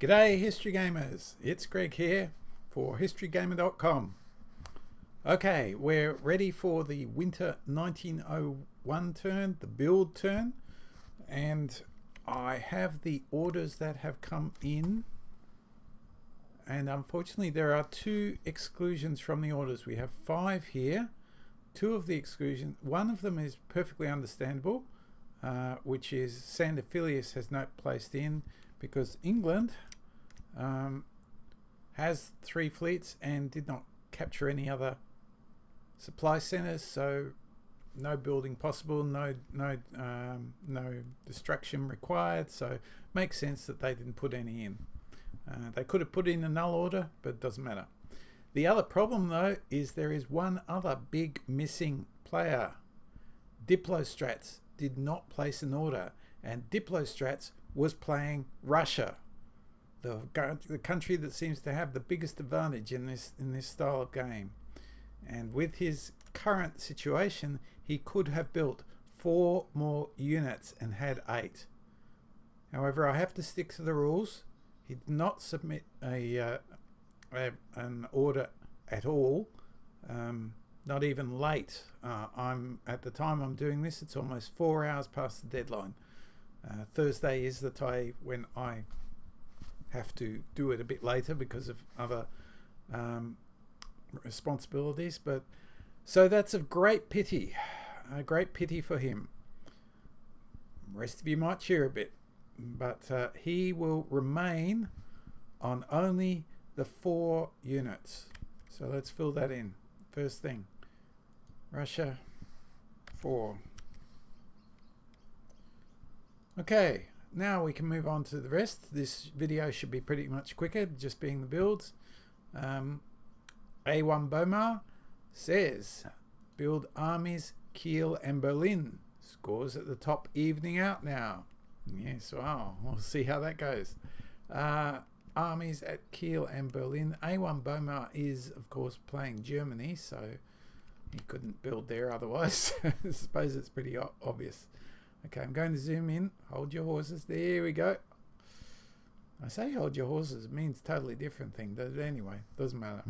G'day History Gamers, it's Greg here for historygamer.com. Okay, we're ready for the winter 1901 turn, the build turn, and I have the orders that have come in, and unfortunately there are two exclusions from the orders. We have 5 here. Two of the exclusions, one of them is perfectly understandable, which is Sandiphilius has not placed in because England has 3 fleets and did not capture any other supply centers, so no building possible, no destruction required, so makes sense that they didn't put any in. They could have put in a null order, but it doesn't matter. The other problem though is there is one other big missing player. Diplostrats did not place an order, and Diplostrats was playing Russia, the country that seems to have the biggest advantage in this style of game. And with his current situation, he could have built 4 more units and had 8. However, I have to stick to the rules. He did not submit an order at all, not even late. At the time I'm doing this, it's almost 4 hours past the deadline. Thursday is the day when I have to do it a bit later because of other responsibilities, but so that's a great pity for him. Rest of you might cheer a bit, but he will remain on only the 4 units. So let's fill that in. First thing, Russia 4. Okay, now we can move on to the rest. This video should be pretty much quicker, just being the builds. A1 Bomar says, build armies, Kiel and Berlin. Scores at the top evening out now. Yes, wow, we'll see how that goes. Armies at Kiel and Berlin. A1 Bomar is, of course, playing Germany, so he couldn't build there otherwise. I suppose it's pretty obvious. Okay, I'm going to zoom in. Hold your horses. There we go. I say hold your horses. It means totally different thing. But anyway, doesn't matter.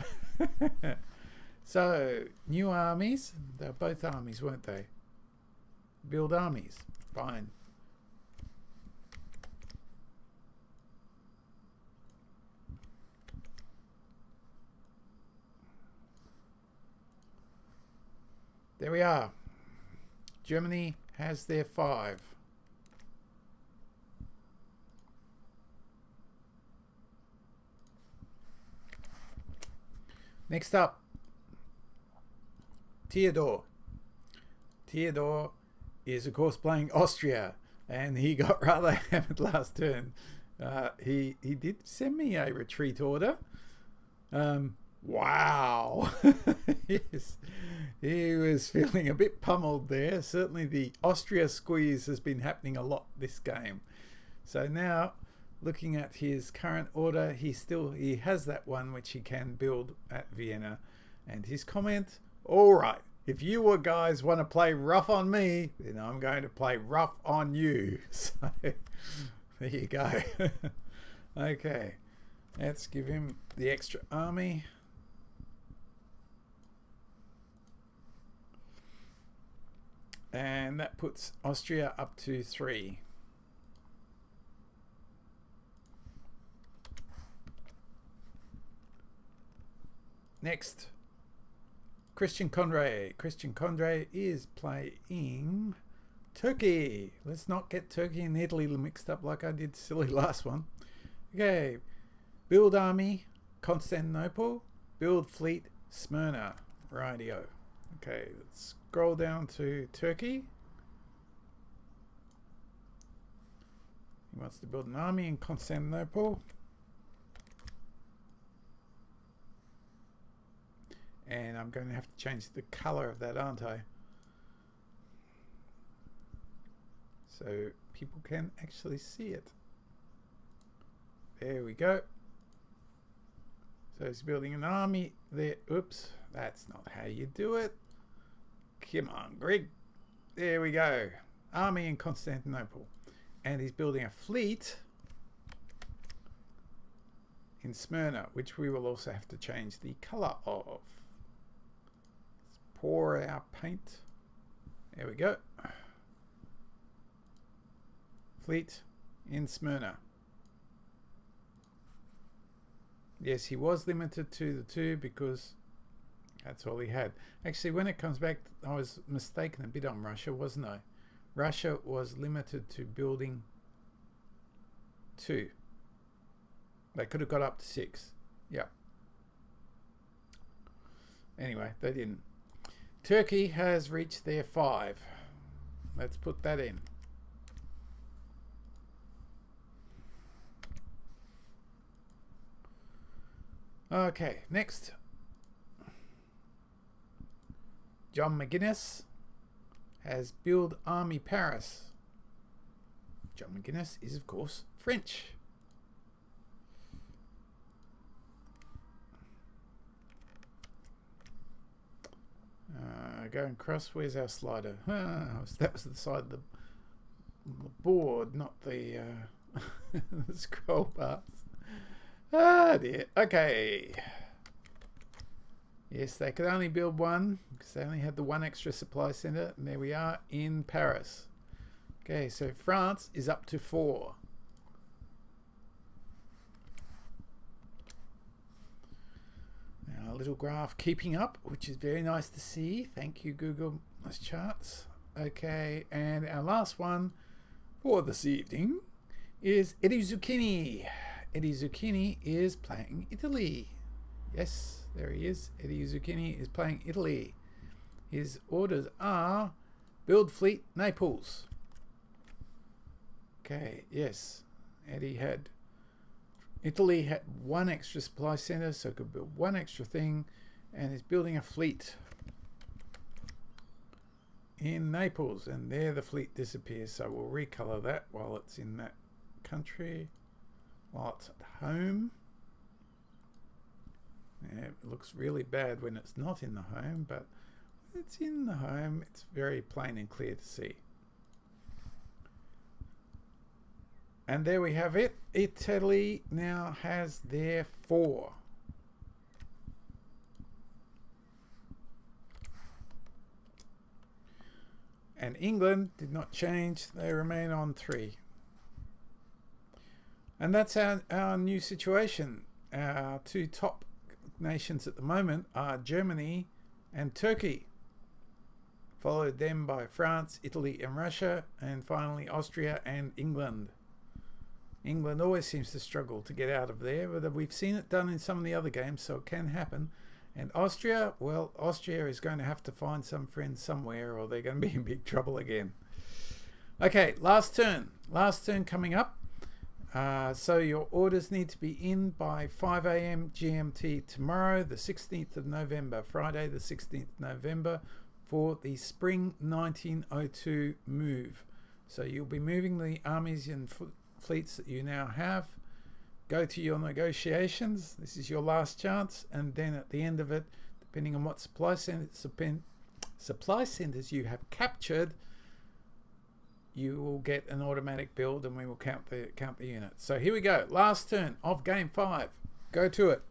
So, new armies. They're both armies, weren't they? Build armies. Fine. There we are. Germany has their 5. Next up, Theodore. Theodore is of course playing Austria, and he got rather hammered last turn. He did send me a retreat order. Wow. Yes, he was feeling a bit pummeled there. Certainly the Austria squeeze has been happening a lot this game. So now looking at his current order, he has that one which he can build at Vienna. And his comment, all right, if you guys want to play rough on me, then I'm going to play rough on you. So there you go. Okay, let's give him the extra army. And that puts Austria up to 3. Next, Christian Condré. Christian Condré is playing Turkey. Let's not get Turkey and Italy mixed up like I did silly last one. Okay, build army, Constantinople. Build fleet, Smyrna. Rightio. Okay, let's scroll down to Turkey. He wants to build an army in Constantinople. And I'm going to have to change the color of that, aren't I? So people can actually see it. There we go. So he's building an army there. Oops, that's not how you do it. Come on, Greg. There we go. Army in Constantinople. And he's building a fleet in Smyrna, which we will also have to change the color of. Let's pour our paint. There we go. Fleet in Smyrna. Yes, he was limited to the 2 because that's all he had. Actually, when it comes back, I was mistaken a bit on Russia, wasn't I? Russia was limited to building 2. They could have got up to 6. Yeah. Anyway, they didn't. Turkey has reached their 5. Let's put that in. Okay, next. John McGuinness has built Army Paris. John McGuinness is, of course, French. Going across, where's our slider? That was the side of the board, not the, the scroll bars. Ah dear. Okay. Yes, they could only build 1 because they only had the 1 extra supply center, and there we are in Paris. Okay, so France is up to 4. Now, a little graph keeping up, which is very nice to see. Thank you, Google. Nice charts. Okay, and our last one for this evening is Eddie Zucchini. Eddie Zucchini is playing Italy. Yes, there he is. Eddie Zucchini is playing Italy. His orders are build fleet Naples. Okay, yes. Italy had 1 extra supply center, so it could build 1 extra thing, and is building a fleet in Naples, and there the fleet disappears. So we'll recolor that while it's in that country, while it's at home. Yeah, it looks really bad when it's not in the home, but when it's in the home, it's very plain and clear to see. And there we have it. Italy now has their 4. And England did not change. They remain on 3. And that's our new situation. Our 2 top nations at the moment are Germany and Turkey, followed then by France, Italy and Russia, and finally Austria and England. England always seems to struggle to get out of there, but we've seen it done in some of the other games, so it can happen. And Austria, well, Austria is going to have to find some friends somewhere, or they're going to be in big trouble again. Okay, last turn coming up. So your orders need to be in by 5 a.m. GMT tomorrow, the 16th of November, Friday the 16th of November, for the Spring 1902 move. So you'll be moving the armies and fleets that you now have. Go to your negotiations. This is your last chance, and then at the end of it, depending on what supply centers you have captured, you will get an automatic build, and we will count the units. So here we go. Last turn of game 5. Go to it.